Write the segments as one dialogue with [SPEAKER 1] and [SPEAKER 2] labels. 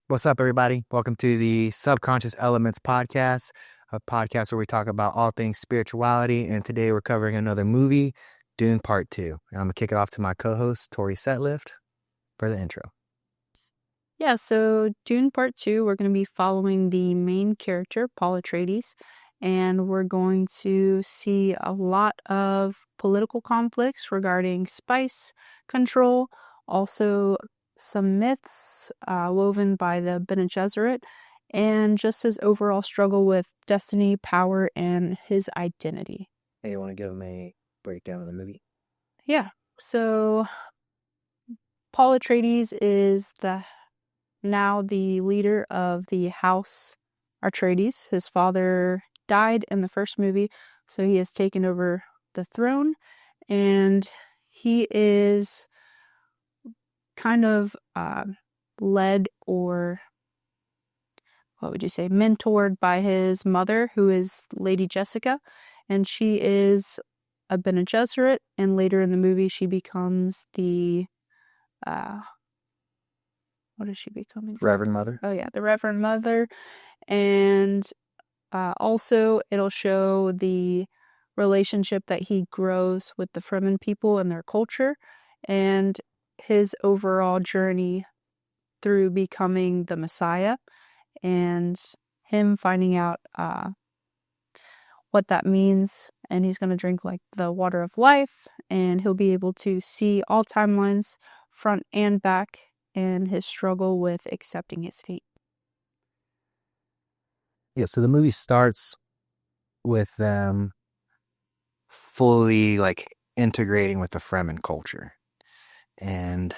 [SPEAKER 1] What's up, everybody? Welcome to the Subconscious Elements podcast, a podcast where we talk about all things spirituality. And today we're covering another movie, Dune Part 2. And I'm going to kick it off to my co-host, Tori Setlift, for the intro.
[SPEAKER 2] Yeah, so Dune Part 2, we're going to be following the main character, Paul Atreides, and we're going to see a lot of political conflicts regarding spice control, also some myths woven by the Bene Gesserit, and just his overall struggle with destiny, power, and his identity.
[SPEAKER 1] Hey, you want to give them a breakdown of the movie?
[SPEAKER 2] Yeah, so Paul Atreides is now the leader of the House Atreides. His father died in the first movie, so he has taken over the throne, and he is kind of led, or what would you say, mentored by his mother, who is Lady Jessica, and she is a Bene Gesserit, and later in the movie she becomes the what is she becoming?
[SPEAKER 1] Reverend Mother.
[SPEAKER 2] Oh yeah, the Reverend Mother. And also it'll show the relationship that he grows with the Fremen people and their culture, and his overall journey through becoming the Messiah, and him finding out what that means. And he's going to drink like the water of life, and he'll be able to see all timelines front and back, and his struggle with accepting his fate.
[SPEAKER 1] Yeah, so the movie starts with them fully integrating with the Fremen culture. And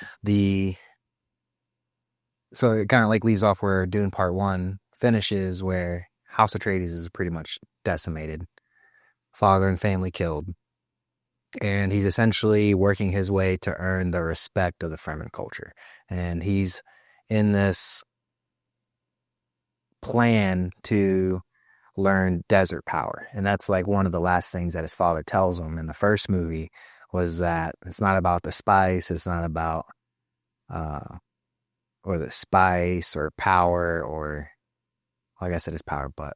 [SPEAKER 1] so it kind of leaves off where Dune Part 1 finishes, where House Atreides is pretty much decimated. Father and family killed. And he's essentially working his way to earn the respect of the Fremen culture. And he's in this plan to learn desert power. And that's one of the last things that his father tells him in the first movie, was that it's not about the spice, it's not about or the spice or power, or I guess it is power, but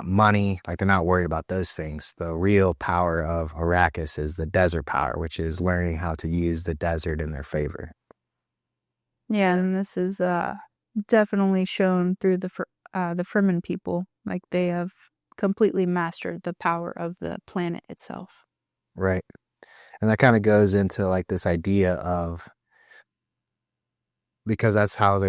[SPEAKER 1] money. They're not worried about those things. The real power of Arrakis is the desert power, which is learning how to use the desert in their favor.
[SPEAKER 2] Yeah, and this is definitely shown through the Fremen people. They have completely mastered the power of the planet itself.
[SPEAKER 1] Right. And that kind of goes into this idea of, because that's how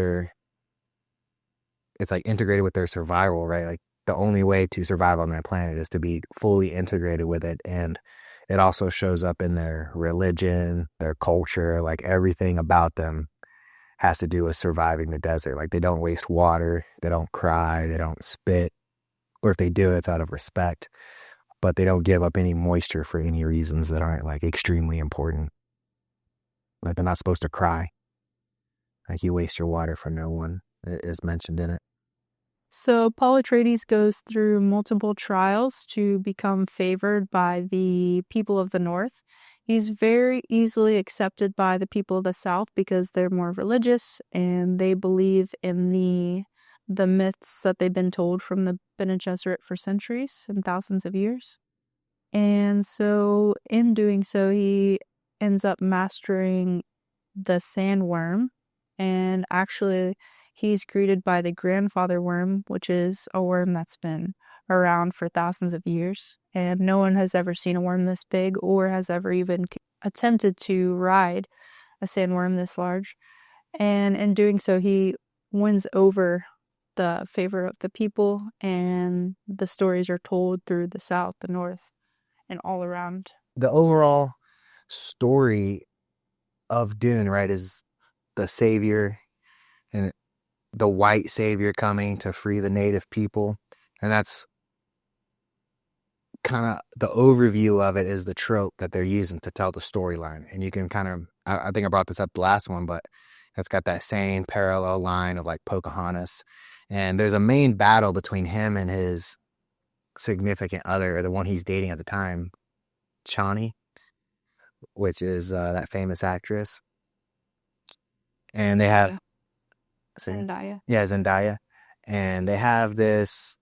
[SPEAKER 1] it's integrated with their survival, right? The only way to survive on that planet is to be fully integrated with it. And it also shows up in their religion, their culture, everything about them has to do with surviving the desert. They don't waste water, they don't cry, they don't spit, or if they do, it's out of respect, but they don't give up any moisture for any reasons that aren't extremely important. They're not supposed to cry. You waste your water for no one, is mentioned in it.
[SPEAKER 2] So Paul Atreides goes through multiple trials to become favored by the people of the North. He's very easily accepted by the people of the South because they're more religious and they believe in the myths that they've been told from the Bene Gesserit for centuries and thousands of years. And so in doing so, he ends up mastering the sandworm, and actually he's greeted by the grandfather worm, which is a worm that's been around for thousands of years. And no one has ever seen a worm this big or has ever even attempted to ride a sandworm this large. And in doing so, he wins over the favor of the people, and the stories are told through the South, the North, and all around.
[SPEAKER 1] The overall story of Dune, right, is the savior and the white savior coming to free the native people. And that's kind of the overview of it, is the trope that they're using to tell the storyline. And you can kind of, I think I brought this up the last one, but it's got that same parallel line of Pocahontas. And there's a main battle between him and his significant other, or the one he's dating at the time, Chani, which is that famous actress. And they have See,
[SPEAKER 2] Zendaya.
[SPEAKER 1] yeah, Zendaya, and they have this,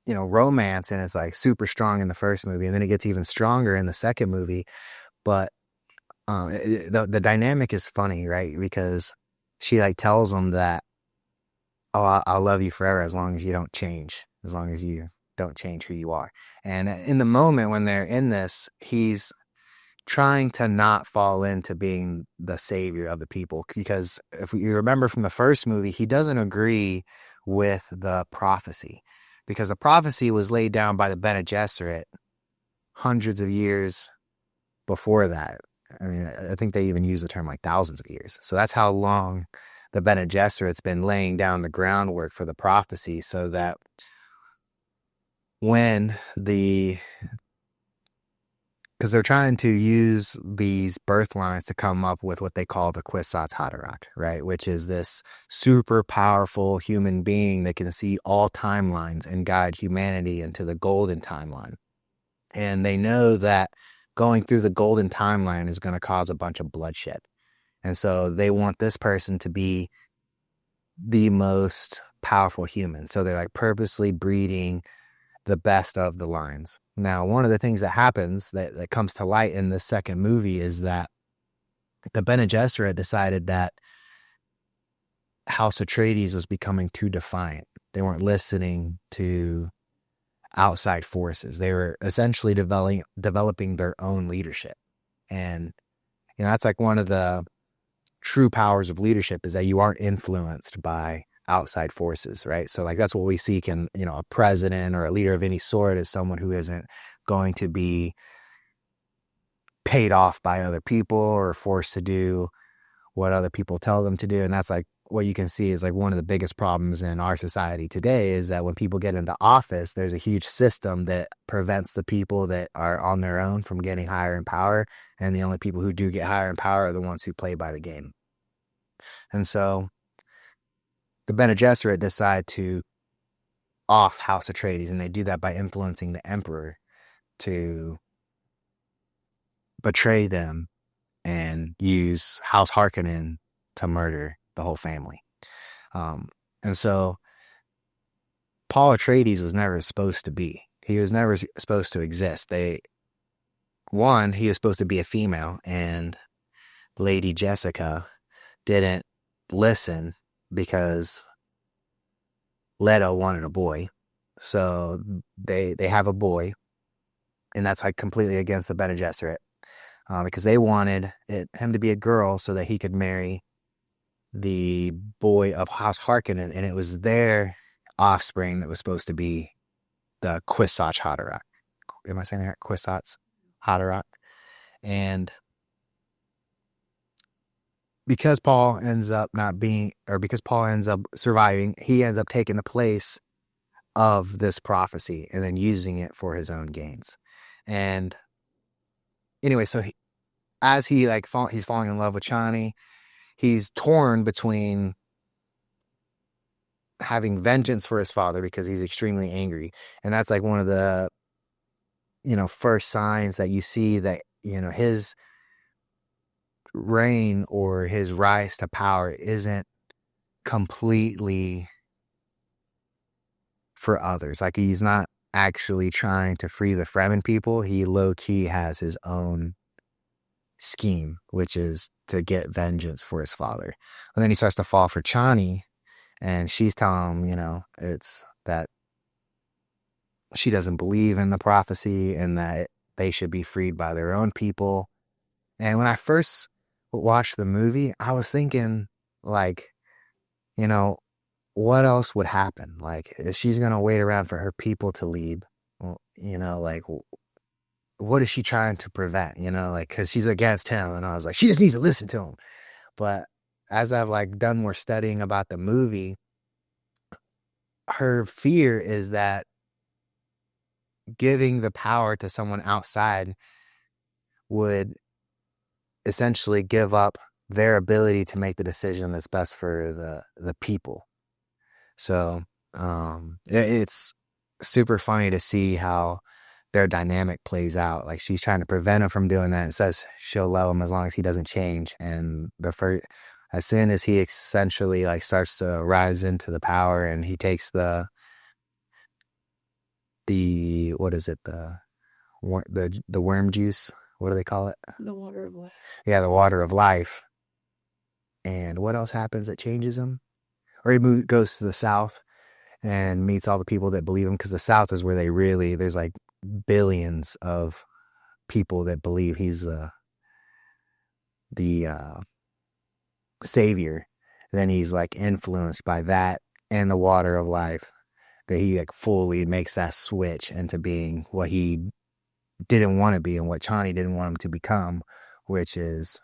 [SPEAKER 1] romance, and it's like super strong in the first movie, and then it gets even stronger in the second movie. But the dynamic is funny, right? Because she like tells him that, oh, I'll love you forever as long as you don't change, as long as you don't change who you are. And in the moment when they're in this, he's trying to not fall into being the savior of the people. Because if you remember from the first movie, he doesn't agree with the prophecy, because the prophecy was laid down by the Bene Gesserit hundreds of years before that. I mean, I think they even use the term like thousands of years. So that's how long the Bene Gesserit's been laying down the groundwork for the prophecy, so that when because they're trying to use these birth lines to come up with what they call the Kwisatz Haderach, right? Which is this super powerful human being that can see all timelines and guide humanity into the golden timeline. And they know that going through the golden timeline is going to cause a bunch of bloodshed. And so they want this person to be the most powerful human. So they're like purposely breeding the best of the lines. Now, one of the things that happens that comes to light in this second movie is that the Bene Gesserit decided that House Atreides was becoming too defiant. They weren't listening to outside forces. They were essentially developing their own leadership. And, that's like one of the true powers of leadership, is that you aren't influenced by outside forces, right? So like that's what we seek in, a president or a leader of any sort, is someone who isn't going to be paid off by other people or forced to do what other people tell them to do. And that's like what you can see is like one of the biggest problems in our society today, is that when people get into office, there's a huge system that prevents the people that are on their own from getting higher in power. And the only people who do get higher in power are the ones who play by the game. And so the Bene Gesserit decide to off House Atreides, and they do that by influencing the Emperor to betray them and use House Harkonnen to murder the whole family. And so Paul Atreides was never supposed to be. He was never supposed to exist. He was supposed to be a female, and Lady Jessica didn't listen because Leto wanted a boy. So they have a boy, and that's like completely against the Bene Gesserit, because they wanted him to be a girl so that he could marry the boy of House Harkonnen, and it was their offspring that was supposed to be the Kwisatz Haderach. Am I saying that? Kwisatz Haderach. And because Paul ends up surviving, he ends up taking the place of this prophecy and then using it for his own gains. And anyway, so he's falling in love with Chani, he's torn between having vengeance for his father because he's extremely angry. And that's like one of the, first signs that you see that, his reign or his rise to power isn't completely for others. Like, he's not actually trying to free the Fremen people. He low-key has his own scheme, which is to get vengeance for his father. And then he starts to fall for Chani, and she's telling him, it's that she doesn't believe in the prophecy and that they should be freed by their own people. And when I first watched the movie, I was thinking, like, what else would happen? Like, if she's going to wait around for her people to leave, well, like, what is she trying to prevent? Like, because she's against him. And I was like, she just needs to listen to him. But as I've like done more studying about the movie, her fear is that giving the power to someone outside would essentially give up their ability to make the decision that's best for the people. So it's super funny to see how their dynamic plays out. Like, she's trying to prevent him from doing that and says she'll love him as long as he doesn't change. And as soon as he essentially like starts to rise into the power, and he takes the what is it, the worm juice, what do they call it?
[SPEAKER 2] The water of life.
[SPEAKER 1] Yeah, the water of life. And what else happens that changes him? Or he goes to the South and meets all the people that believe him, because the South is where there's like billions of people that believe he's the savior. Then he's like influenced by that and the water of life, that he like fully makes that switch into being what he didn't want to be and what Chani didn't want him to become, which is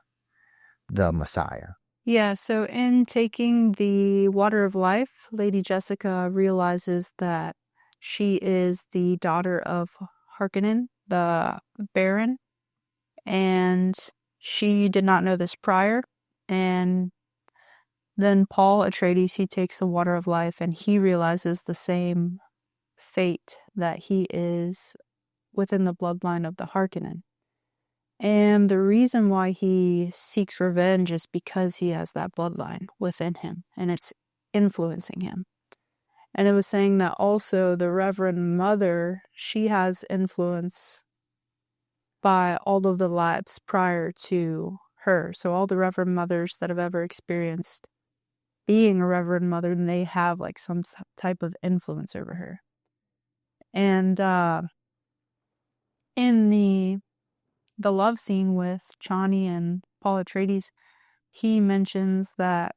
[SPEAKER 1] the Messiah.
[SPEAKER 2] Yeah, so in taking the water of life, Lady Jessica realizes that she is the daughter of Harkonnen, the Baron, and she did not know this prior. And then Paul Atreides, he takes the water of life, and he realizes the same fate, that he is within the bloodline of the Harkonnen. And the reason why he seeks revenge is because he has that bloodline within him, and it's influencing him. And it was saying that also the Reverend Mother, she has influence by all of the lives prior to her. So all the Reverend Mothers that have ever experienced being a Reverend Mother, they have like some type of influence over her. And in the love scene with Chani and Paul Atreides, he mentions that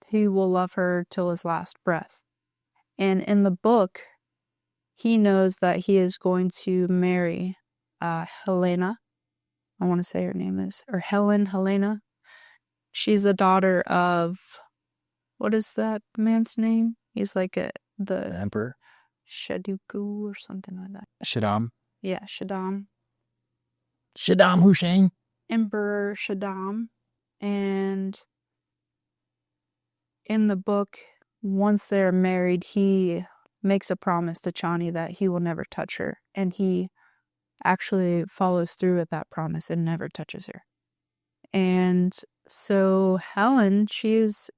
[SPEAKER 2] he will love her till his last breath. And in the book, he knows that he is going to marry Helena. I want to say her name is, or Helena. She's the daughter of, what is that man's name? He's like the
[SPEAKER 1] Emperor?
[SPEAKER 2] Shaduku or something like that.
[SPEAKER 1] Shaddam?
[SPEAKER 2] Yeah, Shaddam.
[SPEAKER 1] Saddam Hussein?
[SPEAKER 2] Emperor Shaddam. And in the book, once they're married, he makes a promise to Chani that he will never touch her. And he actually follows through with that promise and never touches her. And so Helen, she is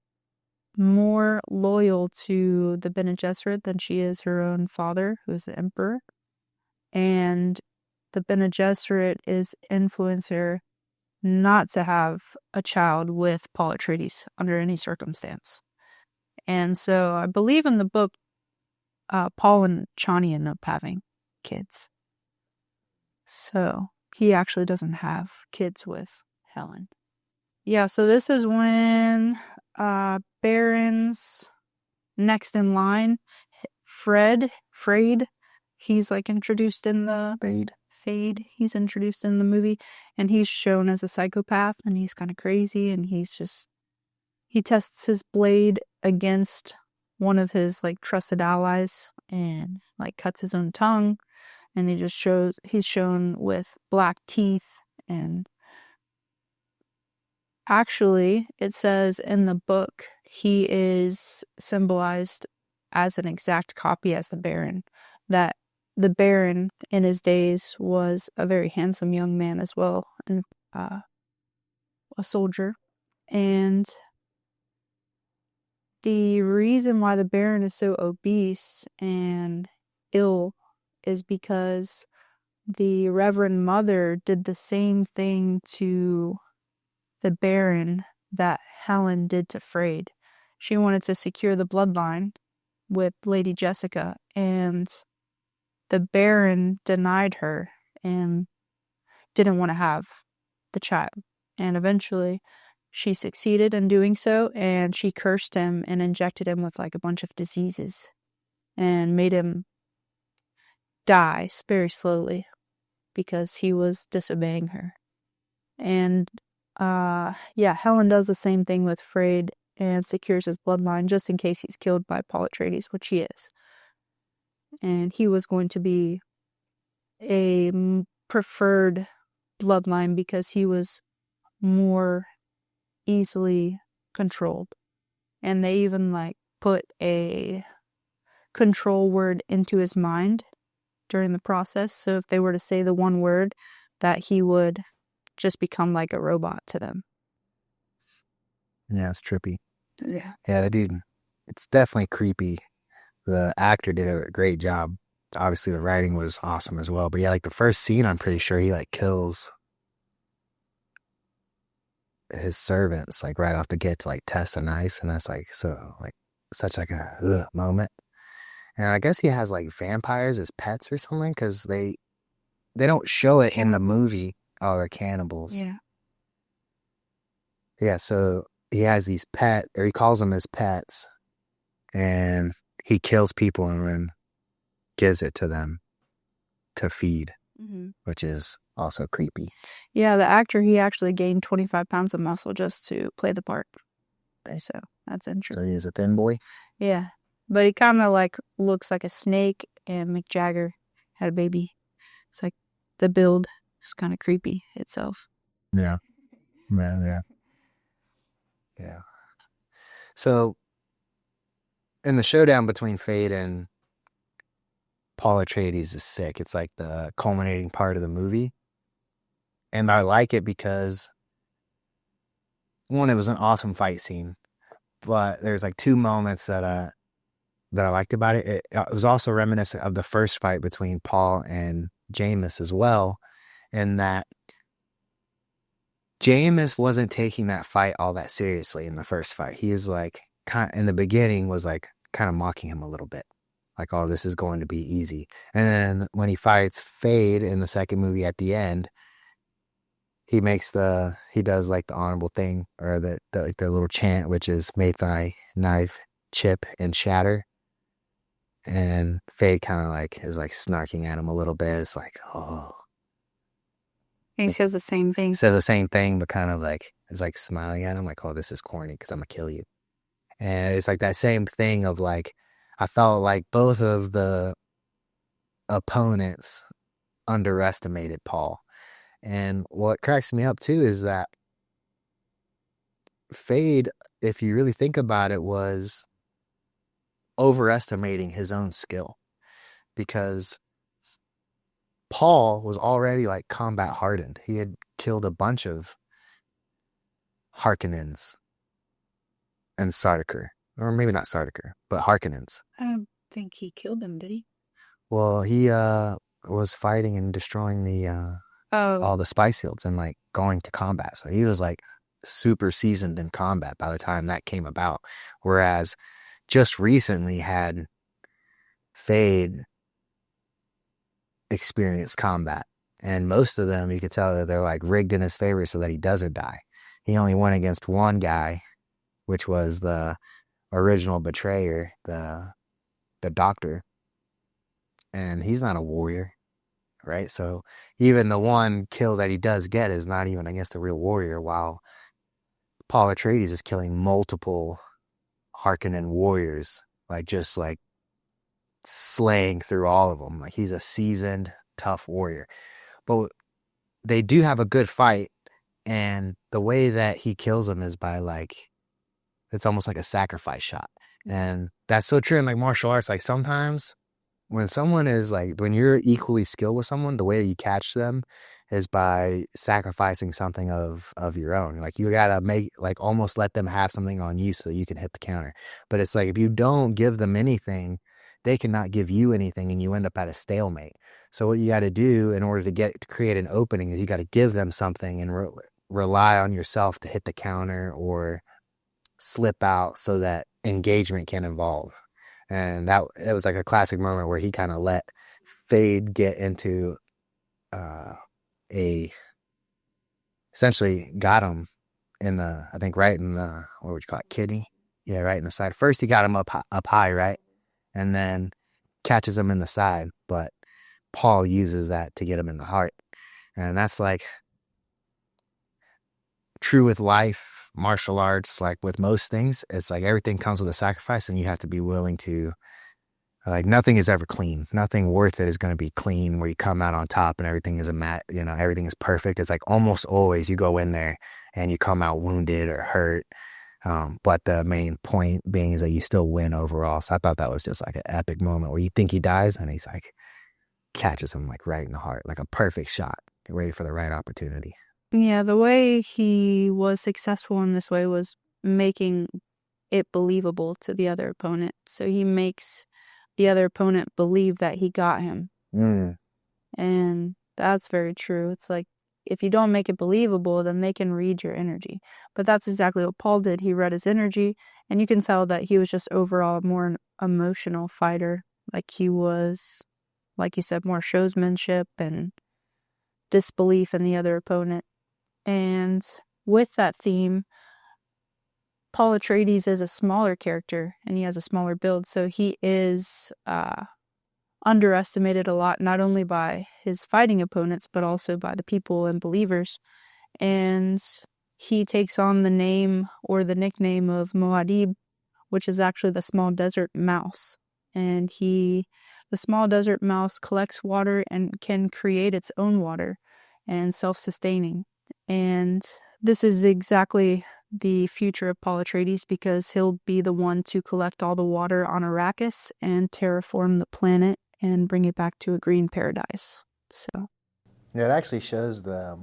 [SPEAKER 2] more loyal to the Bene Gesserit than she is her own father, who is the emperor. And the Bene Gesserit is influencing her not to have a child with Paul Atreides under any circumstance. And so I believe in the book, Paul and Chani end up having kids. So he actually doesn't have kids with Helen. Yeah, so this is when Baron's next in line, Frade, he's like introduced in the Fade. He's introduced in the movie, and he's shown as a psychopath, and he's kind of crazy, and he tests his blade against one of his like trusted allies and like cuts his own tongue, and he's shown with black teeth. And actually it says in the book he is symbolized as an exact copy as the Baron, that the Baron in his days was a very handsome young man as well, and a soldier. And the reason why the Baron is so obese and ill is because the Reverend Mother did the same thing to the Baron that Helen did to Frade. She wanted to secure the bloodline with Lady Jessica, and the Baron denied her and didn't want to have the child. And eventually she succeeded in doing so, and she cursed him and injected him with like a bunch of diseases and made him die very slowly because he was disobeying her. And Helen does the same thing with Frade and secures his bloodline just in case he's killed by Paul Atreides, which he is. And he was going to be a preferred bloodline because he was more easily controlled. And they even like put a control word into his mind during the process. So if they were to say the one word, that he would just become like a robot to them.
[SPEAKER 1] Yeah, it's trippy.
[SPEAKER 2] Yeah.
[SPEAKER 1] Yeah, the dude, it's definitely creepy. The actor did a great job. Obviously, the writing was awesome as well. But yeah, like the first scene, I'm pretty sure he like kills his servants like right off the get to like test a knife, and that's like so like such like a moment. And I guess he has like vampires as pets or something because they don't show it in the movie. Oh, they're cannibals.
[SPEAKER 2] Yeah.
[SPEAKER 1] Yeah, so he has these or he calls them his pets, and he kills people and then gives it to them to feed, which is also creepy.
[SPEAKER 2] Yeah, the actor, he actually gained 25 pounds of muscle just to play the part. So that's
[SPEAKER 1] So
[SPEAKER 2] interesting.
[SPEAKER 1] he's a thin boy.
[SPEAKER 2] Yeah. But he kind of like looks like a snake, and Mick Jagger had a baby. It's like the build is kind of creepy itself.
[SPEAKER 1] Yeah. Yeah. Yeah. So in the showdown between Fade and Paul Atreides is sick. It's like the culminating part of the movie. And I like it because one, it was an awesome fight scene, but there's like two moments that I liked about it. It was also reminiscent of the first fight between Paul and Jameis as well, in that Jameis wasn't taking that fight all that seriously in the first fight. He is like, in the beginning, was like kind of mocking him a little bit. Like, oh, this is going to be easy. And then when he fights Fade in the second movie at the end, he does like the honorable thing, or the like the little chant, which is "May thy knife chip and shatter." And Fade kind of like is like snarking at him a little bit. It's like, oh.
[SPEAKER 2] He says the same thing.
[SPEAKER 1] Says the same thing, but kind of like is like smiling at him, like, oh, this is corny because I'm gonna kill you. And it's like that same thing of like, I felt like both of the opponents underestimated Paul. And what cracks me up too is that Fade, if you really think about it, was overestimating his own skill, because Paul was already like combat hardened. He had killed a bunch of Harkonnens and Sardaukar, or maybe not Sardaukar, but Harkonnens.
[SPEAKER 2] I don't think he killed them, did he?
[SPEAKER 1] Well, he was fighting and destroying the all the spice fields and like going to combat. So he was like super seasoned in combat by the time that came about. Whereas just recently had Fade experienced combat. And most of them, you could tell that they're like rigged in his favor so that he doesn't die. He only went against one guy, which was the original betrayer, the doctor. And he's not a warrior, right? So even the one kill that he does get is not even against a real warrior, while Paul Atreides is killing multiple Harkonnen warriors, like just like slaying through all of them. Like he's a seasoned, tough warrior. But they do have a good fight, and the way that he kills them is by like, it's almost like a sacrifice shot. And that's so true in like martial arts. Like sometimes when someone is like, when you're equally skilled with someone, the way you catch them is by sacrificing something of your own. Like you gotta make, like almost let them have something on you so that you can hit the counter. But it's like, if you don't give them anything, they cannot give you anything, and you end up at a stalemate. So what you got to do in order to create an opening is you got to give them something and rely on yourself to hit the counter or slip out so that engagement can evolve. And that it was like a classic moment where he kind of let Fade get into essentially got him in the, I think right in the, what would you call it, kidney? Yeah, right in the side. First he got him up high, right? And then catches him in the side. But Paul uses that to get him in the heart. And that's like true with life, martial arts, like with most things. It's like everything comes with a sacrifice, and you have to be willing to, like, nothing is ever clean. Nothing worth it is going to be clean where you come out on top and everything is everything is perfect. It's like almost always you go in there and you come out wounded or hurt. But the main point being is that you still win overall. So I thought that was just like an epic moment where you think he dies and he's like, catches him like right in the heart, like a perfect shot, ready for the right opportunity.
[SPEAKER 2] Yeah, the way he was successful in this way was making it believable to the other opponent. So he makes the other opponent believe that he got him. And that's very true. It's like, if you don't make it believable, then they can read your energy. But that's exactly what Paul did. He read his energy, and you can tell that he was just overall more an emotional fighter. Like he was, like you said, more showsmanship and disbelief in the other opponent. And with that theme, Paul Atreides is a smaller character, and he has a smaller build, so he is underestimated a lot, not only by his fighting opponents, but also by the people and believers. And he takes on the name or the nickname of Muad'Dib, which is actually the small desert mouse. And the small desert mouse collects water and can create its own water and self-sustaining. And this is exactly the future of Paul Atreides, because he'll be the one to collect all the water on Arrakis and terraform the planet and bring it back to a green paradise. So
[SPEAKER 1] Yeah, it actually shows the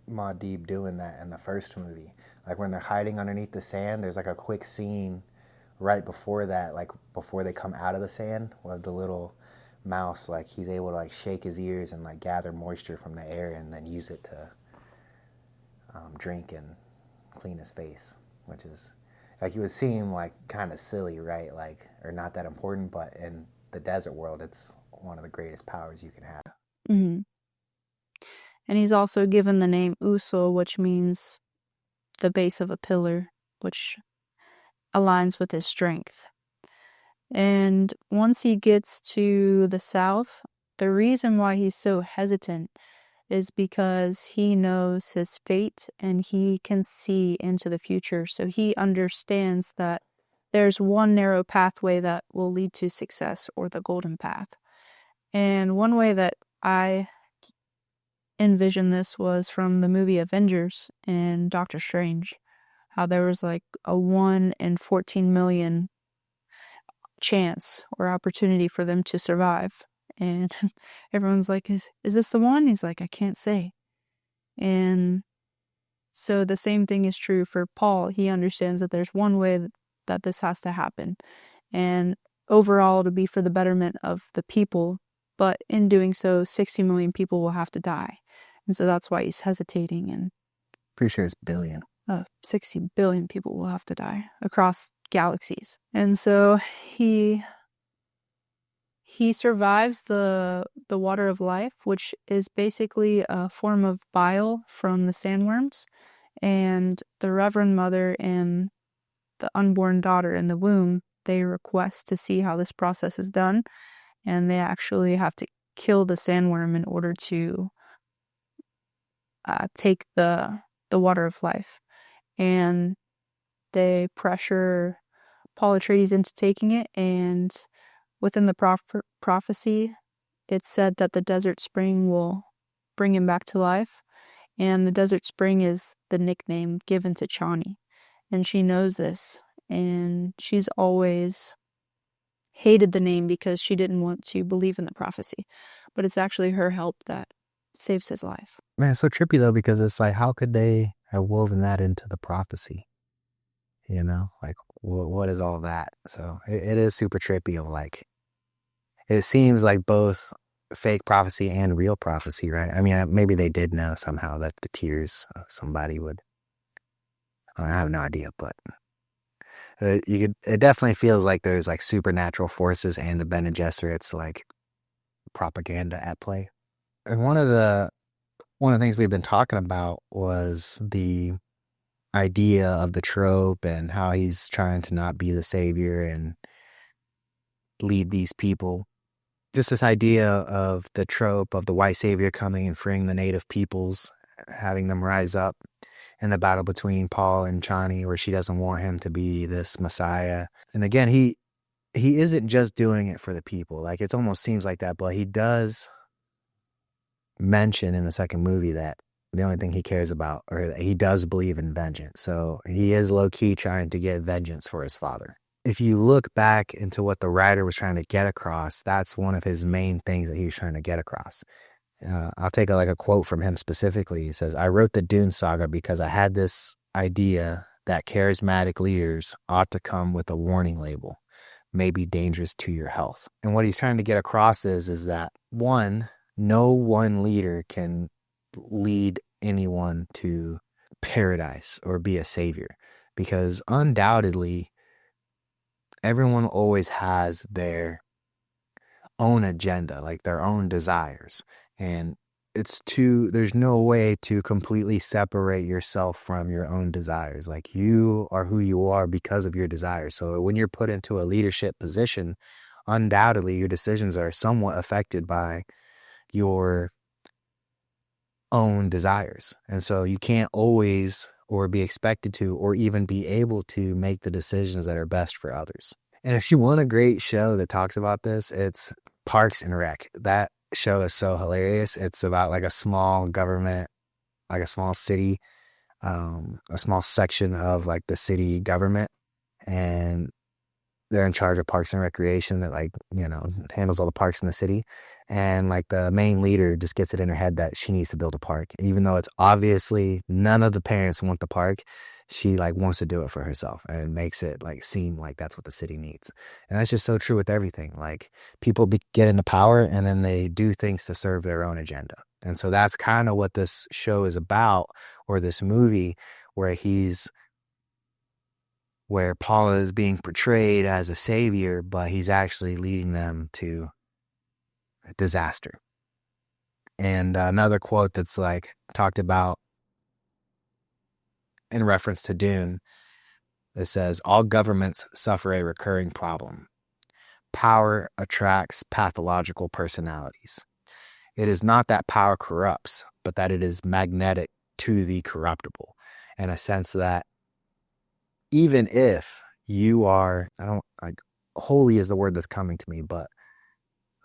[SPEAKER 1] Muad'Dib doing that in the first movie. Like when they're hiding underneath the sand, there's like a quick scene right before that, like before they come out of the sand, where the little mouse, like he's able to like shake his ears and like gather moisture from the air and then use it to drink and clean his face, which is like, you would seem like kind of silly, right? Like, or not that important, but in the desert world, it's one of the greatest powers you can have.
[SPEAKER 2] Mm-hmm. And he's also given the name Usul, which means the base of a pillar, which aligns with his strength. And once he gets to the south, the reason why he's so hesitant is because he knows his fate and he can see into the future. So he understands that there's one narrow pathway that will lead to success, or the golden path. And one way that I envisioned this was from the movie Avengers and Doctor Strange, how there was like a 1 in 14 million chance or opportunity for them to survive. And everyone's like, is this the one? He's like, I can't say. And so the same thing is true for Paul. He understands that there's one way that this has to happen, and overall to be for the betterment of the people. But in doing so, 60 million people will have to die. And so that's why he's hesitating. And
[SPEAKER 1] Pretty sure it's billion.
[SPEAKER 2] 60 billion people will have to die across galaxies. And so he survives the water of life, which is basically a form of bile from the sandworms. And the Reverend Mother and the unborn daughter in the womb, they request to see how this process is done. And they actually have to kill the sandworm in order to take the water of life. And they pressure Paul Atreides into taking it, and within the prophecy, it's said that the desert spring will bring him back to life. And the desert spring is the nickname given to Chani. And she knows this, and she's always hated the name because she didn't want to believe in the prophecy. But it's actually her help that saves his life.
[SPEAKER 1] Man, it's so trippy though, because it's like, how could they have woven that into the prophecy? You know, like what is all that? So it is super trippy of like, it seems like both fake prophecy and real prophecy, right? I mean, maybe they did know somehow that the tears of somebody would, I have no idea, but it definitely feels like there's like supernatural forces and the Bene Gesserits like propaganda at play. And one of the things we've been talking about was the idea of the trope and how he's trying to not be the savior and lead these people. Just this idea of the trope of the white savior coming and freeing the native peoples, having them rise up in the battle between Paul and Chani, where she doesn't want him to be this messiah. And again, he isn't just doing it for the people. Like, it almost seems like that, but he does mention in the second movie that the only thing he cares about, or that he does believe in vengeance. So he is low-key trying to get vengeance for his father. If you look back into what the writer was trying to get across, that's one of his main things that he was trying to get across. I'll take a quote from him specifically. He says, "I wrote the Dune saga because I had this idea that charismatic leaders ought to come with a warning label, may be dangerous to your health. And what he's trying to get across is that one, no one leader can lead anyone to paradise or be a savior, because undoubtedly everyone always has their own agenda, like their own desires. And there's no way to completely separate yourself from your own desires. Like, you are who you are because of your desires. So when you're put into a leadership position, undoubtedly your decisions are somewhat affected by your own desires. And so you can't always or be expected to or even be able to make the decisions that are best for others. And if you want a great show that talks about this, it's Parks and Rec. That show is so hilarious. It's about like a small government, like a small city, a small section of like the city government, and they're in charge of parks and recreation that, like, you know, handles all the parks in the city. And like the main leader just gets it in her head that she needs to build a park, even though it's obviously none of the parents want the park. She like wants to do it for herself and makes it like seem like that's what the city needs. And that's just so true with everything. Like, people get into power and then they do things to serve their own agenda. And so that's kind of what this show is about, or this movie, where Paul is being portrayed as a savior, but he's actually leading them to disaster. And another quote that's like talked about in reference to Dune, it says, all governments suffer a recurring problem. Power attracts pathological personalities. It is not that power corrupts, but that it is magnetic to the corruptible, in a sense that even if you are, holy is the word that's coming to me, but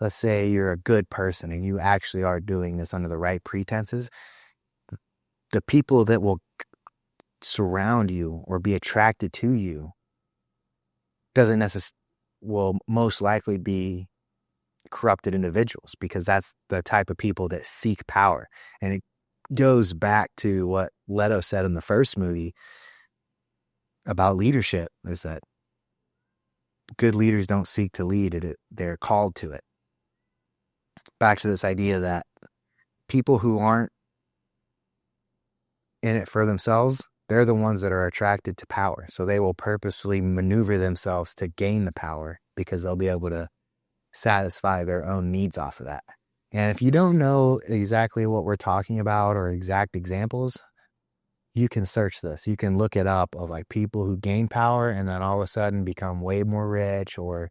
[SPEAKER 1] let's say you're a good person and you actually are doing this under the right pretenses, the people that will surround you or be attracted to you will most likely be corrupted individuals, because that's the type of people that seek power. And it goes back to what Leto said in the first movie about leadership, is that good leaders don't seek to lead it, they're called to it. Back to this idea that people who aren't in it for themselves, they're the ones that are attracted to power. So they will purposely maneuver themselves to gain the power, because they'll be able to satisfy their own needs off of that. And if you don't know exactly what we're talking about or exact examples, you can search this. You can look it up of like people who gain power and then all of a sudden become way more rich, or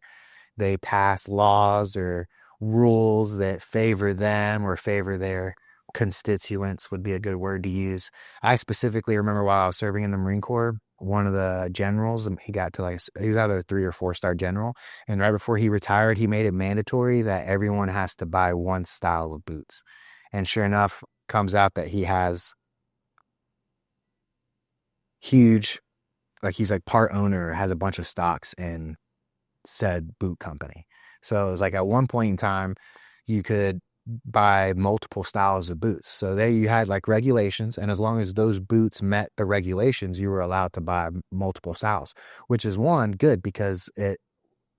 [SPEAKER 1] they pass laws or rules that favor them or favor their constituents, would be a good word to use. I specifically remember while I was serving in the Marine Corps, one of the generals, he was either a 3 or 4-star general. And right before he retired, he made it mandatory that everyone has to buy one style of boots. And sure enough, comes out that he has huge, like he's like part owner, has a bunch of stocks in said boot company. So it was like at one point in time, you could buy multiple styles of boots. So there you had like regulations, and as long as those boots met the regulations, you were allowed to buy multiple styles, which is good because it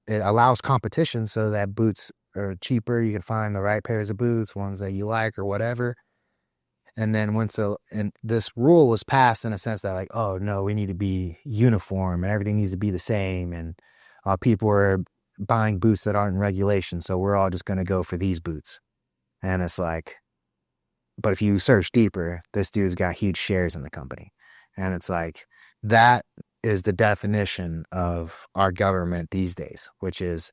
[SPEAKER 1] allows competition, so that boots are cheaper. You can find the right pairs of boots, ones that you like or whatever. And then and this rule was passed in a sense that like, oh no, we need to be uniform and everything needs to be the same. And people are buying boots that aren't in regulation, so we're all just going to go for these boots. And it's like, but if you search deeper, this dude's got huge shares in the company. And it's like, that is the definition of our government these days, which is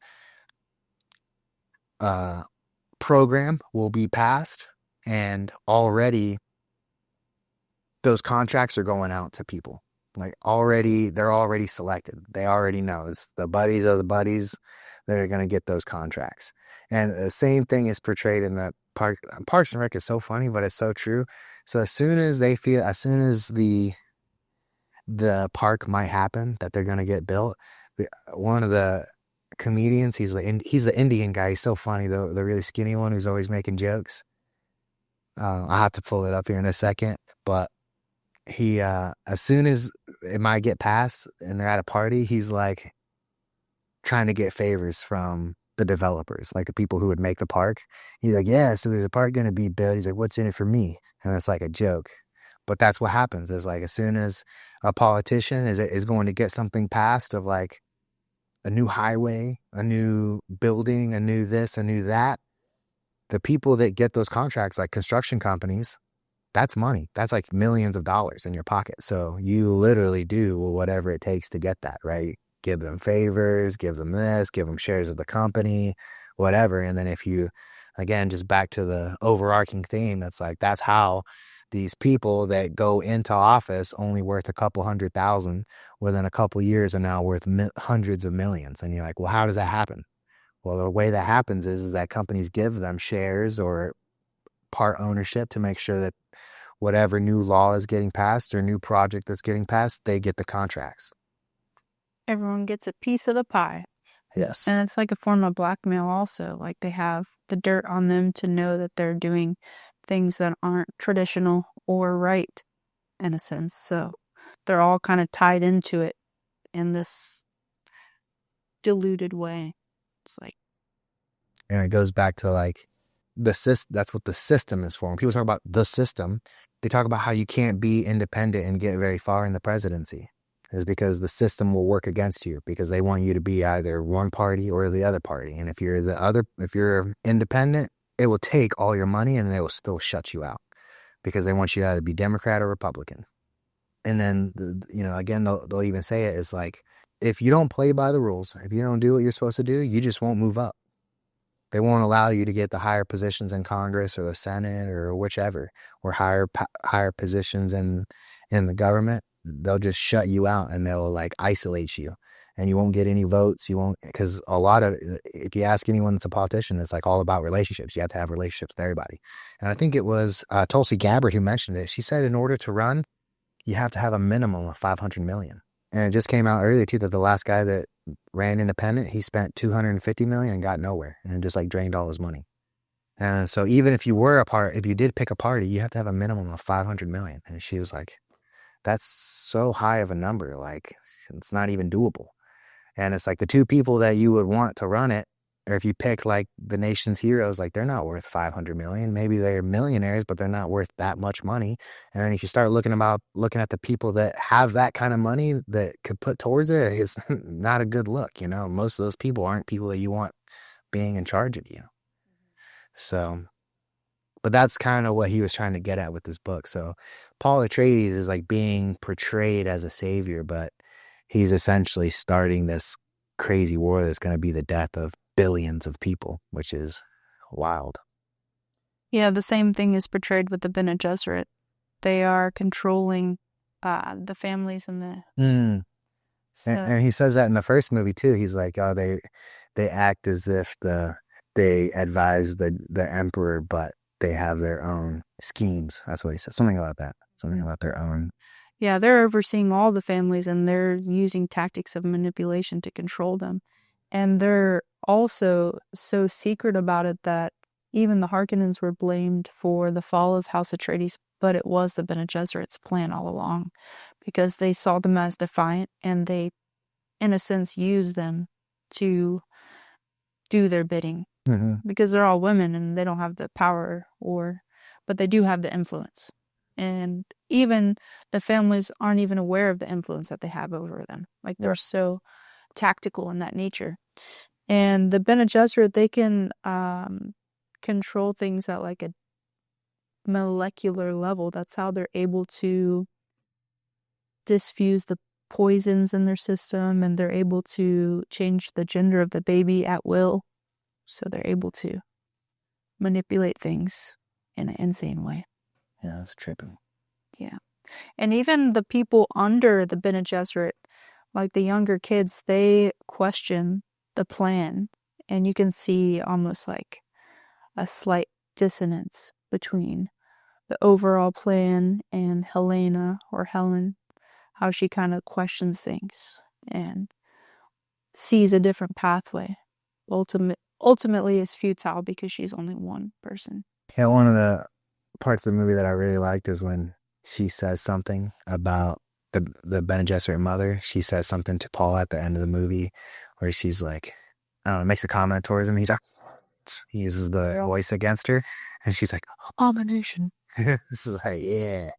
[SPEAKER 1] program will be passed, and already those contracts are going out to people. Like they're already selected. They already know it's the buddies of the buddies that are going to get those contracts. And the same thing is portrayed in the Parks and Rec is so funny, but it's so true. So as soon as the park might happen, that they're going to get built, one of the comedians, he's the Indian guy. He's so funny, the really skinny one who's always making jokes. I'll have to pull it up here in a second, but he as soon as it might get passed and they're at a party, he's like trying to get favors from the developers, like the people who would make the park. He's like, yeah, so there's a park going to be built. He's like, what's in it for me? And it's like a joke. But that's what happens is like as soon as a politician is going to get something passed of like a new highway, a new building, a new this, a new that, the people that get those contracts, like construction companies, that's money. That's like millions of dollars in your pocket. So you literally do whatever it takes to get that, right? Give them favors, give them this, give them shares of the company, whatever. And then if you, again, just back to the overarching theme, it's like that's how these people that go into office only worth a couple 100,000 within a couple years are now worth hundreds of millions. And you're like, well, how does that happen? Well, the way that happens is that companies give them shares or part ownership to make sure that whatever new law is getting passed or new project that's getting passed, they get the contracts.
[SPEAKER 2] Everyone gets a piece of the pie.
[SPEAKER 1] Yes.
[SPEAKER 2] And it's like a form of blackmail also. Like they have the dirt on them to know that they're doing things that aren't traditional or right in a sense. So they're all kind of tied into it in this diluted way. It's like,
[SPEAKER 1] And it goes back to like the system. That's what the system is for. When people talk about the system, they talk about how you can't be independent and get very far in the presidency. Is because the system will work against you because they want you to be either one party or the other party. And if you're independent, it will take all your money and they will still shut you out because they want you to either be Democrat or Republican. And then, again, they'll even say it is like, if you don't play by the rules, if you don't do what you're supposed to do, you just won't move up. They won't allow you to get the higher positions in Congress or the Senate or whichever, or higher positions in the government. They'll just shut you out and they'll like isolate you, and you won't get any votes. You won't, because if you ask anyone that's a politician, it's like all about relationships. You have to have relationships with everybody. And I think it was Tulsi Gabbard who mentioned it. She said in order to run, you have to have a minimum of 500 million. And it just came out earlier too that the last guy that ran independent, he spent 250 million and got nowhere and just like drained all his money. And so even if you did pick a party, you have to have a minimum of 500 million. And she was like, that's so high of a number. Like it's not even doable. And it's like the two people that you would want to run it, or if you pick like the nation's heroes, like they're not worth 500 million. Maybe they're millionaires, but they're not worth that much money. And then if you start looking at the people that have that kind of money that could put towards it, it's not a good look. Most of those people aren't people that you want being in charge of you. So, but that's kind of what he was trying to get at with this book. So Paul Atreides is like being portrayed as a savior, but he's essentially starting this crazy war that's going to be the death of billions of people, which is wild.
[SPEAKER 2] yeah, the same thing is portrayed with the Bene Gesserit. They are controlling the families and the... So,
[SPEAKER 1] And he says that in the first movie too. He's like, oh, they act as if they advise the emperor, but they have their own schemes. That's what he said. Something about that. Something about their own.
[SPEAKER 2] yeah, they're overseeing all the families and they're using tactics of manipulation to control them. And they're also so secret about it that even the Harkonnens were blamed for the fall of House Atreides, but it was the Bene Gesserit's plan all along because they saw them as defiant and they, in a sense, used them to do their bidding.
[SPEAKER 1] Mm-hmm.
[SPEAKER 2] Because they're all women and they don't have the power but they do have the influence. And even the families aren't even aware of the influence that they have over them. Like they're so tactical in that nature. And the Bene Gesserit, they can control things at like a molecular level. That's how they're able to diffuse the poisons in their system, and they're able to change the gender of the baby at will. So they're able to manipulate things in an insane way.
[SPEAKER 1] Yeah, that's tripping.
[SPEAKER 2] Yeah. And even the people under the Bene Gesserit, like the younger kids, they question the plan. And you can see almost like a slight dissonance between the overall plan and Helena or Helen, how she kind of questions things and sees a different pathway. Ultimately is futile because she's only one person.
[SPEAKER 1] Yeah, one of the parts of the movie that I really liked is when she says something about the Bene Gesserit mother, she says something to Paul at the end of the movie where she's like, I don't know, makes a comment towards him. He's like, he uses the voice against her, and she's like, abomination. This is like, yeah,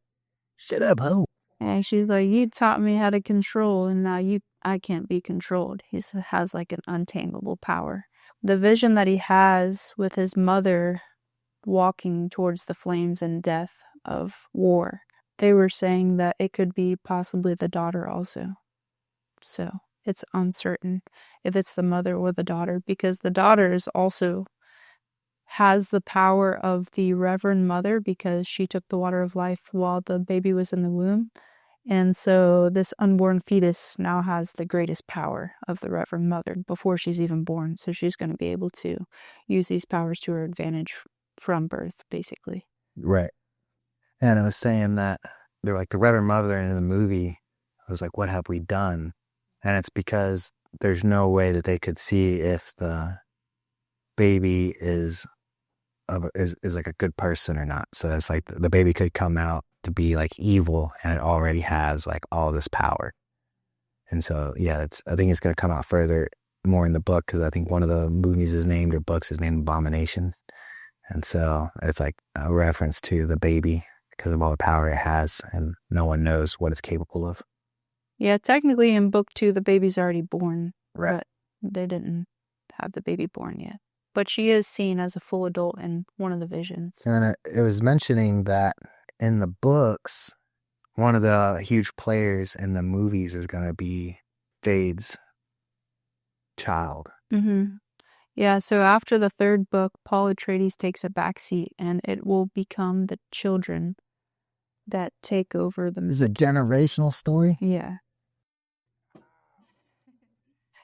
[SPEAKER 1] shut up, ho.
[SPEAKER 2] And she's like, you taught me how to control, and now I can't be controlled. He has like an untamable power. The vision that he has with his mother walking towards the flames and death of war, they were saying that it could be possibly the daughter also. So it's uncertain if it's the mother or the daughter, because the daughter is also has the power of the Reverend Mother because she took the water of life while the baby was in the womb. And so this unborn fetus now has the greatest power of the Reverend Mother before she's even born. So she's going to be able to use these powers to her advantage from birth, basically.
[SPEAKER 1] Right. And I was saying that they're like the Reverend Mother in the movie was like, what have we done? And it's because there's no way that they could see if the baby is like a good person or not. So it's like the baby could come out to be like evil, and it already has like all this power. And so, yeah, I think it's going to come out further more in the book, because I think one of the movies is named, or books is named, Abomination. And so it's like a reference to the baby because of all the power it has, and no one knows what it's capable of.
[SPEAKER 2] Yeah, technically in book 2, the baby's already born,
[SPEAKER 1] right?
[SPEAKER 2] But they didn't have the baby born yet. But she is seen as a full adult in one of the visions.
[SPEAKER 1] And it was mentioning that in the books, one of the huge players in the movies is going to be Fade's child.
[SPEAKER 2] Mm-hmm. Yeah, so after the 3rd book, Paul Atreides takes a backseat, and it will become the children that take over the...
[SPEAKER 1] This is a generational story?
[SPEAKER 2] Yeah.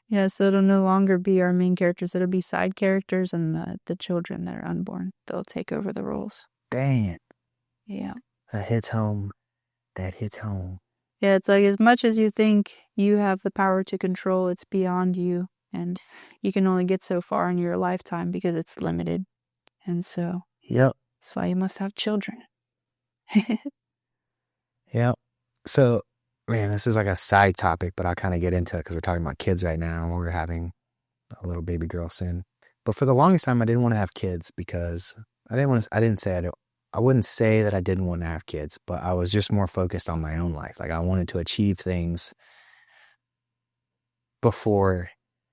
[SPEAKER 2] Yeah, so it'll no longer be our main characters. It'll be side characters and the children that are unborn. They'll take over the roles.
[SPEAKER 1] Dang it.
[SPEAKER 2] Yeah.
[SPEAKER 1] That hits home.
[SPEAKER 2] Yeah, it's like as much as you think you have the power to control, it's beyond you. And you can only get so far in your lifetime because it's limited. And so that's why you must have children.
[SPEAKER 1] Yep. So, man, this is like a side topic, but I'll kind of get into it because we're talking about kids right now. We're having a little baby girl soon. But for the longest time, I didn't want to have kids because I wouldn't say that I didn't want to have kids, but I was just more focused on my own life. Like I wanted to achieve things before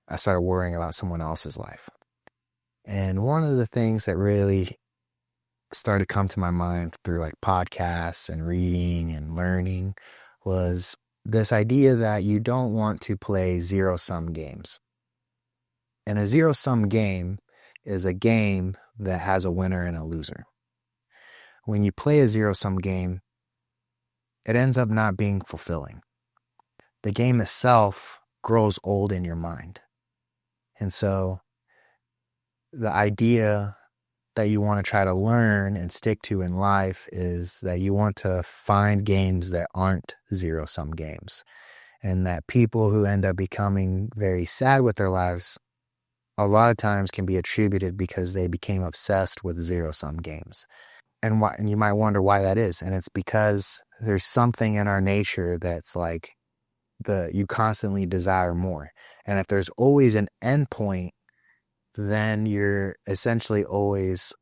[SPEAKER 1] I started worrying about someone else's life. And one of the things that really started to come to my mind through like podcasts and reading and learning was this idea that you don't want to play zero-sum games. And a zero-sum game is a game that has a winner and a loser. When you play a zero-sum game, it ends up not being fulfilling. The game itself grows old in your mind. And so the idea that you want to try to learn and stick to in life is that you want to find games that aren't zero-sum games. And that people who end up becoming very sad with their lives a lot of times can be attributed because they became obsessed with zero-sum games. And you might wonder why that is. And it's because there's something in our nature that's like you constantly desire more. And if there's always an end point, then you're essentially always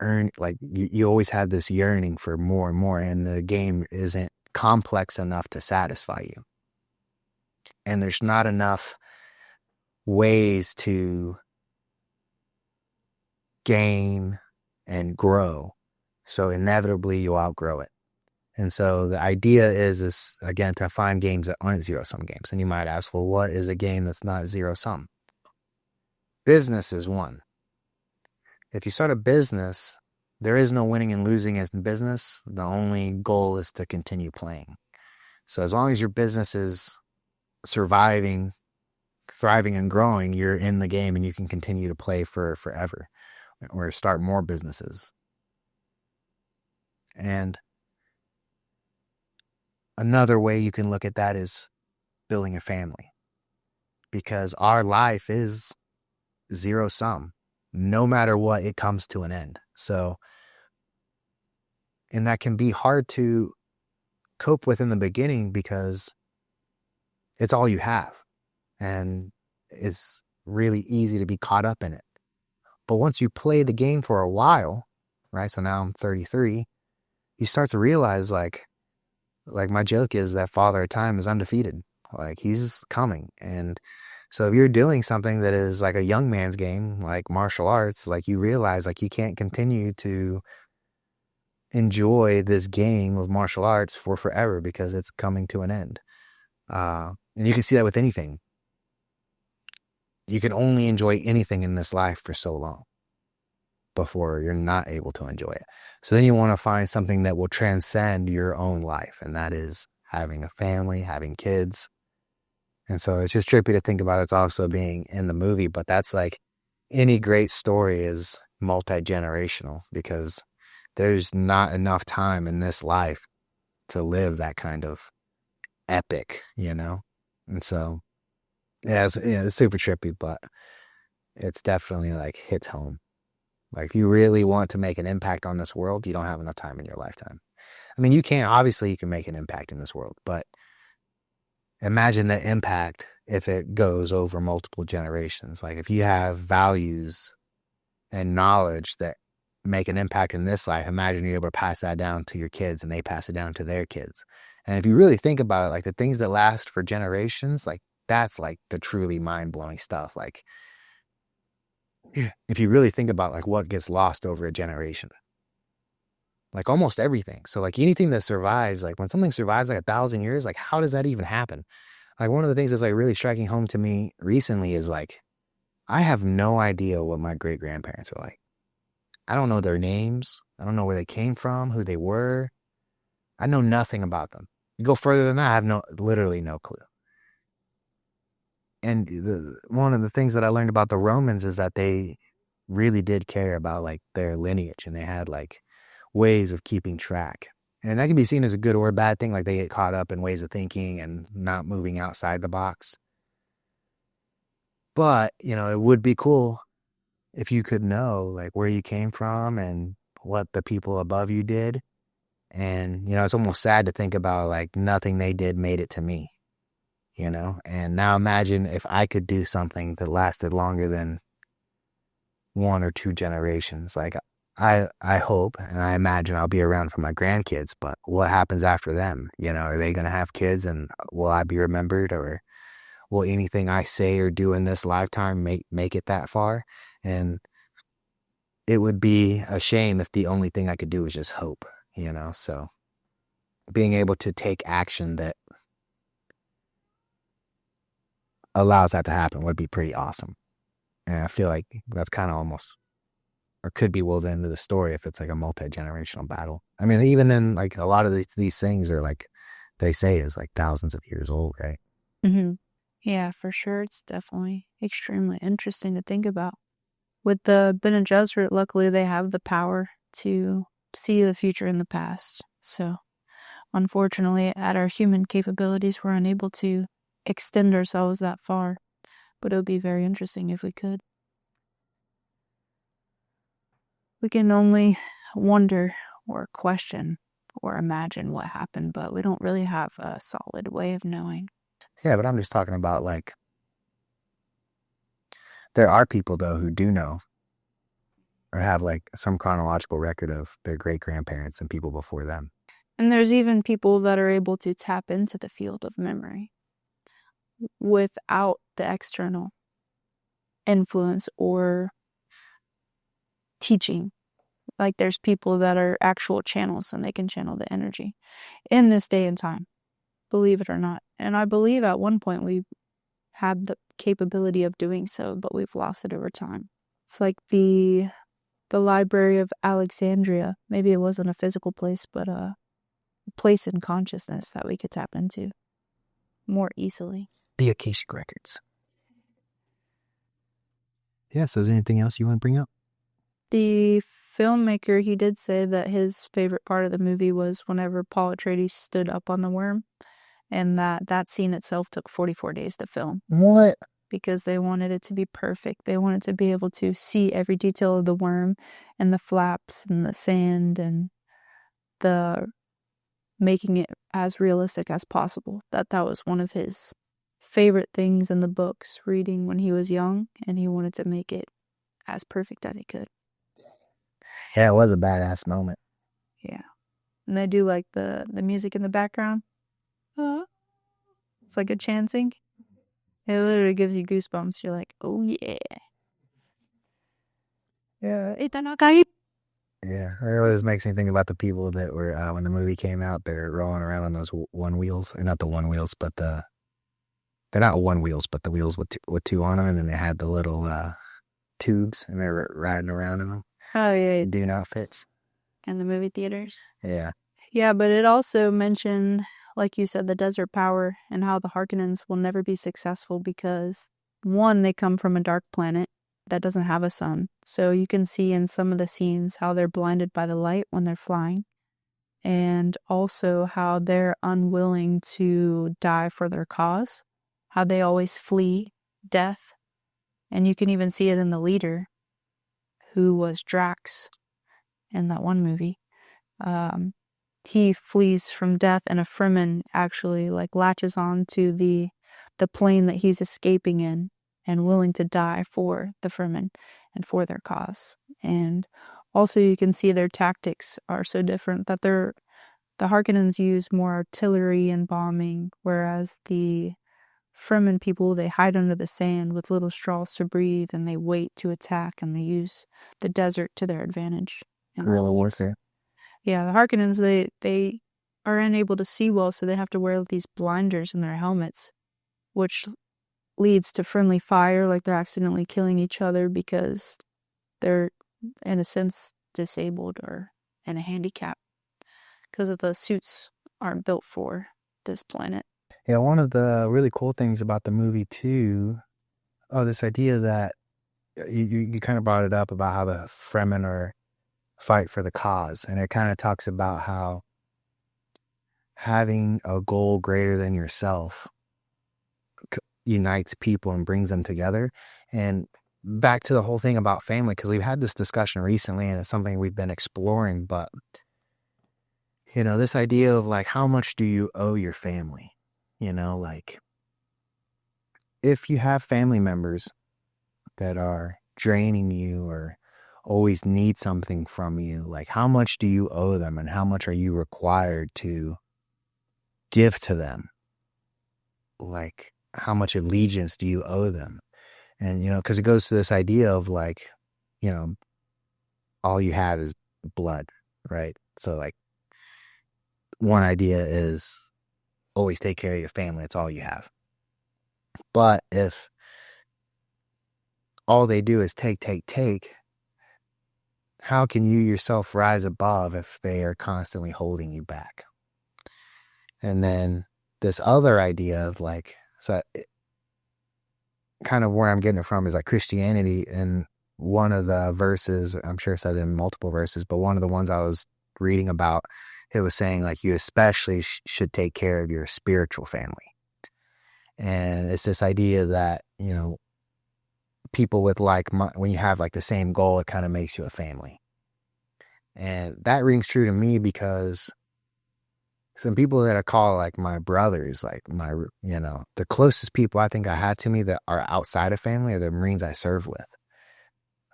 [SPEAKER 1] you always have this yearning for more and more, and the game isn't complex enough to satisfy you. And there's not enough ways to gain and grow. So inevitably you'll outgrow it. And so the idea is again, to find games that aren't zero-sum games. And you might ask, well, what is a game that's not zero-sum? Business is one. If you start a business, there is no winning and losing in business. The only goal is to continue playing. So as long as your business is surviving, thriving, and growing, you're in the game and you can continue to play for forever or start more businesses. And another way you can look at that is building a family, because our life is zero-sum. No matter what, it comes to an end. So, and that can be hard to cope with in the beginning because it's all you have. And it's really easy to be caught up in it. But once you play the game for a while, right? So now I'm 33, you start to realize like my joke is that Father of Time is undefeated. Like he's coming. And so if you're doing something that is like a young man's game, like martial arts, like you realize like you can't continue to enjoy this game of martial arts for forever because it's coming to an end. And you can see that with anything. You can only enjoy anything in this life for so long before you're not able to enjoy it. So then you want to find something that will transcend your own life. And that is having a family, having kids. And so it's just trippy to think about it's also being in the movie, but that's like any great story is multi-generational because there's not enough time in this life to live that kind of epic, you know? And so, it's super trippy, but it's definitely like hits home. Like if you really want to make an impact on this world, you don't have enough time in your lifetime. I mean, obviously you can make an impact in this world, but imagine the impact if it goes over multiple generations. Like if you have values and knowledge that make an impact in this life, imagine you're able to pass that down to your kids and they pass it down to their kids. And if you really think about it, like the things that last for generations, like that's like the truly mind-blowing stuff. Like if you really think about like what gets lost over a generation, like almost everything. So like anything that survives, like when something survives like 1,000 years, like how does that even happen? Like one of the things that's like really striking home to me recently is like, I have no idea what my great grandparents were like. I don't know their names. I don't know where they came from, who they were. I know nothing about them. You go further than that, I have literally no clue. And one of the things that I learned about the Romans is that they really did care about like their lineage and they had like ways of keeping track. And that can be seen as a good or a bad thing. Like they get caught up in ways of thinking and not moving outside the box. But, it would be cool if you could know like where you came from and what the people above you did. And, it's almost sad to think about like nothing they did made it to me, and now imagine if I could do something that lasted longer than 1 or 2 generations. Like I hope and I imagine I'll be around for my grandkids, but what happens after them? Are they going to have kids and will I be remembered, or will anything I say or do in this lifetime make it that far? And it would be a shame if the only thing I could do was just hope, so being able to take action that allows that to happen would be pretty awesome. And I feel like that's kind of almost, or could be woven into the story if it's like a multi-generational battle. I mean, even in like a lot of these things are like, they say is like thousands of years old, right?
[SPEAKER 2] Mm-hmm. Yeah, for sure. It's definitely extremely interesting to think about. With the Bene Gesserit, luckily they have the power to see the future in the past. So, unfortunately, at our human capabilities, we're unable to extend ourselves that far. But it would be very interesting if we could. We can only wonder or question or imagine what happened, but we don't really have a solid way of knowing.
[SPEAKER 1] Yeah, but I'm just talking about like, there are people though who do know or have like some chronological record of their great grandparents and people before them.
[SPEAKER 2] And there's even people that are able to tap into the field of memory without the external influence or teaching. Like there's people that are actual channels and they can channel the energy in this day and time, believe it or not. And I believe at one point we had the capability of doing so, but we've lost it over time. It's like the Library of Alexandria. Maybe it wasn't a physical place, but a place in consciousness that we could tap into more easily.
[SPEAKER 1] The Akashic Records. Yeah, so is there anything else you want to bring up?
[SPEAKER 2] The filmmaker, he did say that his favorite part of the movie was whenever Paul Atreides stood up on the worm, and that scene itself took 44 days to film.
[SPEAKER 1] What?
[SPEAKER 2] Because they wanted it to be perfect. They wanted to be able to see every detail of the worm and the flaps and the sand and the making it as realistic as possible. That was one of his favorite things in the books, reading when he was young, and he wanted to make it as perfect as he could.
[SPEAKER 1] Yeah, it was a badass moment.
[SPEAKER 2] Yeah. And they do like the music in the background. It's like a chanting. It literally gives you goosebumps. You're like, oh yeah. Yeah.
[SPEAKER 1] Yeah, it always makes me think about the people that were when the movie came out. They're rolling around on those one wheels, or not the one wheels, but they're not one wheels, but the wheels with two on them, and then they had the little tubes, and they were riding around in them.
[SPEAKER 2] Oh yeah.
[SPEAKER 1] In Dune outfits.
[SPEAKER 2] In the movie theaters.
[SPEAKER 1] Yeah.
[SPEAKER 2] Yeah, but it also mentioned, like you said, the desert power and how the Harkonnens will never be successful because, one, they come from a dark planet that doesn't have a sun. So you can see in some of the scenes how they're blinded by the light when they're flying, and also how they're unwilling to die for their cause, how they always flee death. And you can even see it in the leader, who was Drax in that one movie. He flees from death, and a Fremen actually like latches on to the plane that he's escaping in and willing to die for the Fremen and for their cause. And also you can see their tactics are so different that the Harkonnens use more artillery and bombing, whereas the Fremen people, they hide under the sand with little straws to breathe, and they wait to attack, and they use the desert to their advantage.
[SPEAKER 1] Guerrilla warfare.
[SPEAKER 2] Yeah, the Harkonnens, they are unable to see well, so they have to wear these blinders in their helmets, which leads to friendly fire, like they're accidentally killing each other because they're, in a sense, disabled or in a handicap because of the suits aren't built for this planet.
[SPEAKER 1] Yeah, one of the really cool things about the movie too, this idea that you kind of brought it up about how the Fremen are fight for the cause, and it kind of talks about how having a goal greater than yourself unites people and brings them together. And back to the whole thing about family, because we've had this discussion recently and it's something we've been exploring, but this idea of like, how much do you owe your family? Like, if you have family members that are draining you or always need something from you, like, how much do you owe them, and how much are you required to give to them? Like, how much allegiance do you owe them? And because it goes to this idea of like, all you have is blood, right? So like, one idea is always take care of your family. It's all you have. But if all they do is take, how can you yourself rise above if they are constantly holding you back? And then this other idea of like, kind of where I'm getting it from is like Christianity. And one of the verses, I'm sure it says in multiple verses, but one of the ones I was reading about, it was saying like, you especially should take care of your spiritual family. And it's this idea that, people with when you have like the same goal, it kind of makes you a family. And that rings true to me because some people that I call like my brothers, like the closest people I think I had to me that are outside of family are the Marines I serve with.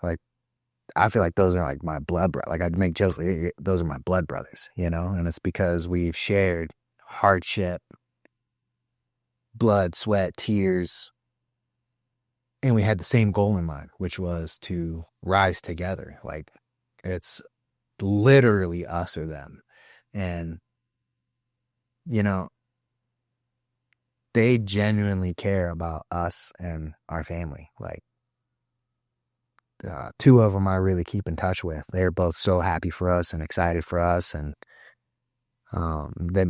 [SPEAKER 1] Like, I feel like those are like my blood brother. Like, I'd make jokes like, those are my blood brothers, and it's because we've shared hardship, blood, sweat, tears, and we had the same goal in mind, which was to rise together. Like, it's literally us or them. And, they genuinely care about us and our family. Like, two of them I really keep in touch with. They're both so happy for us and excited for us. And they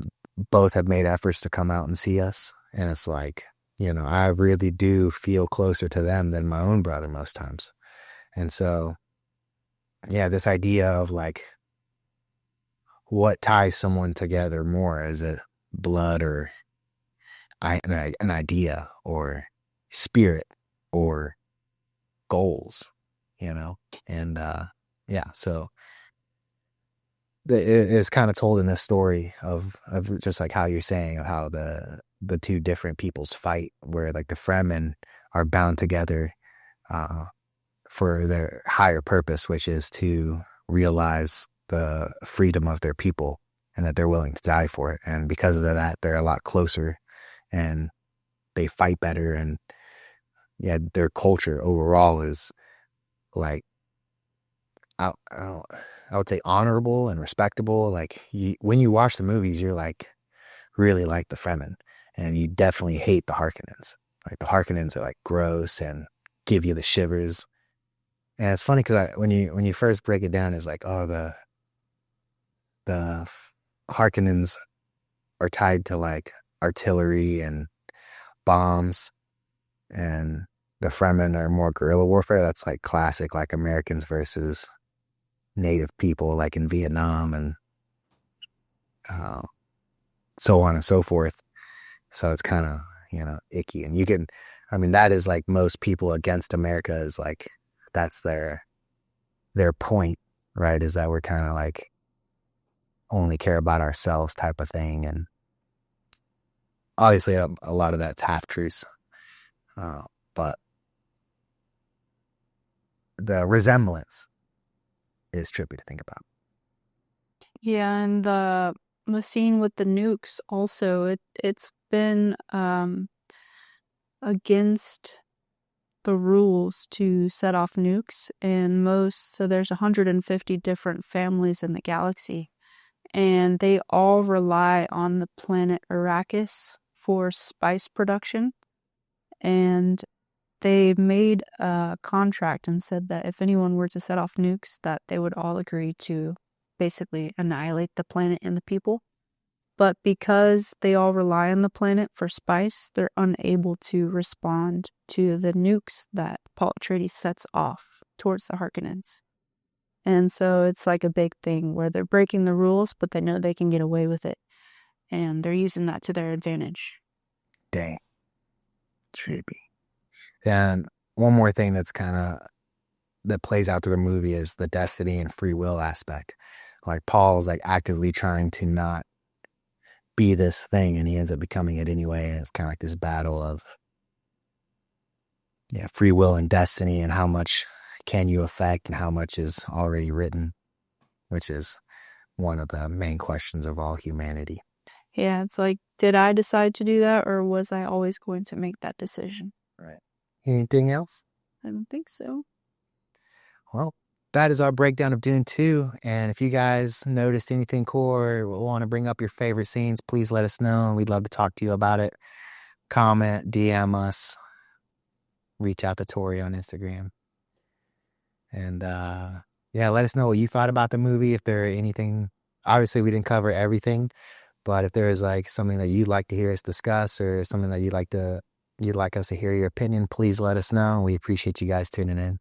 [SPEAKER 1] both have made efforts to come out and see us. And it's like, I really do feel closer to them than my own brother most times. And so, yeah, this idea of like, what ties someone together more? Is it blood or an idea or spirit or goals, And yeah, so it's kind of told in this story of just like how you're saying, of how the two different peoples fight, where like the Fremen are bound together for their higher purpose, which is to realize the freedom of their people and that they're willing to die for it. And because of that, they're a lot closer and they fight better. And yeah, their culture overall is like, I would say honorable and respectable. Like when you watch the movies, you're like really like the Fremen, and you definitely hate the Harkonnens. Like the Harkonnens are like gross and give you the shivers. And it's funny because when you first break it down, it's like, oh, the Harkonnens are tied to like artillery and bombs, and the Fremen are more guerrilla warfare. That's like classic, like Americans versus native people, like in Vietnam, and so on and so forth. So it's kind of, icky. And that is like most people against America is like, that's their point, right? Is that we're kind of like only care about ourselves type of thing. And obviously a lot of that's half truths. But the resemblance is trippy to think about.
[SPEAKER 2] Yeah, and the scene with the nukes also, it's been against the rules to set off nukes, and so there's 150 different families in the galaxy, and they all rely on the planet Arrakis for spice production. And they made a contract and said that if anyone were to set off nukes, that they would all agree to basically annihilate the planet and the people. But because they all rely on the planet for spice, they're unable to respond to the nukes that Paul Atreides sets off towards the Harkonnens. And so it's like a big thing where they're breaking the rules, but they know they can get away with it. And they're using that to their advantage.
[SPEAKER 1] Dang. Trippy. And one more thing that plays out through the movie is the destiny and free will aspect. Like Paul's like actively trying to not be this thing, and he ends up becoming it anyway. And it's kind of like this battle of free will and destiny, and how much can you affect and how much is already written, which is one of the main questions of all humanity.
[SPEAKER 2] Yeah, it's like, did I decide to do that, or was I always going to make that decision?
[SPEAKER 1] Right. Anything else?
[SPEAKER 2] I don't think so.
[SPEAKER 1] Well, that is our breakdown of Dune 2. And if you guys noticed anything cool or want to bring up your favorite scenes, please let us know. We'd love to talk to you about it. Comment, DM us, reach out to Tori on Instagram. And let us know what you thought about the movie. If there are anything, obviously we didn't cover everything, but if there is like something that you'd like to hear us discuss, or something that you'd like us to hear your opinion, please let us know. We appreciate you guys tuning in.